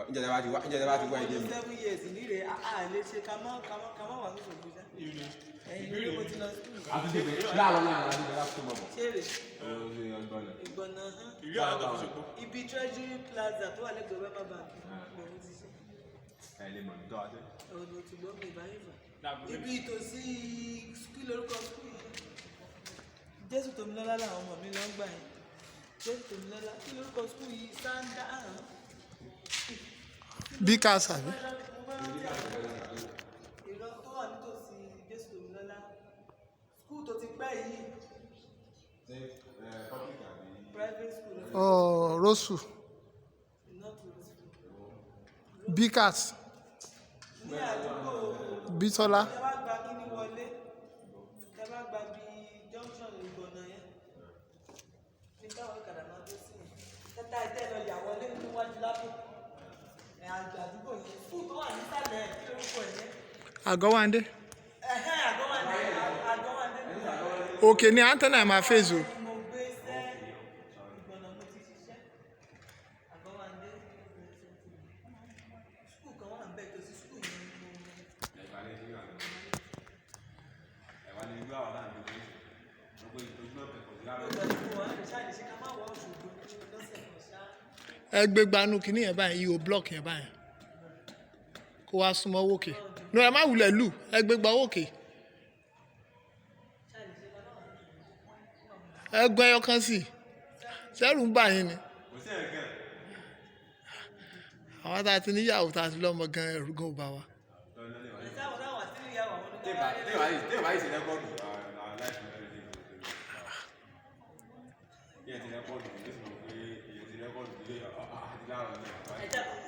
ìjọba ti wá ìdí mi. 7 years nílé àlè ṣe ká má wà ní ṣògbó ṣá. ẹ̀yin ló mo ti lọ sí. àtúnṣe pé láàárọ̀ náà láti bẹ̀rẹ̀ láti tó mọ̀ bọ̀. ṣeré ìgbọ̀nà ibi treasury plaza tó wà lẹ́gbẹ̀ẹ́ wema bank ló ń ti ṣe. ẹ̀lẹ́ mọ̀ nítorí àti. ọ̀nà tí gbọ́ mi ìbáyé fà. ibi ìtòsí kí lórúkọ skul yìí. jésù tòmílọ́lá làwọn ọmọ mi lọ ń gbà yẹn. jésù tòmílọ́lá kí lórúkọ skul yìí sáńdà. bí ká sàbí. ìrọ̀ tó wà nítòsí jésù tòmílọ́lá skul tó ti pẹ́ yìí. private school. Rosu. Not Rosu. Bikas. Ní àdúgbò. Bísọ́lá. Tẹ́ bá gba kíní wọlé. Tẹ́ bá gba bí junction ìgbọ̀nà yẹn. Ní táwọn ìkàdà máa tó sí yẹn. Tẹ́tà ìtẹ́ lọ yà wọlé níwájú lápò. Àdúgbò yẹn. Skul tó wà nísàlẹ̀ kí lórúkọ ẹ̀ yẹn. Àgọ́wándé. Àgọ́wándé. Òkè ni antenna ẹ̀ máa fèsì o. Ẹgbẹ́ gbanú kìíní yẹn báyìí ihò blọọkì yẹn báyìí kó wá súnmọ́ wòkè ní ẹ má wulẹ̀ lù ẹgbẹ́ gba wòkè ẹgbẹ́ ẹyọkan sí sẹ́rù ń bà yín ni àwọn tá a ti níyàwó tá a ti lọ́mọ gan ẹ̀rù gan ò bá wa. Ẹ jẹ́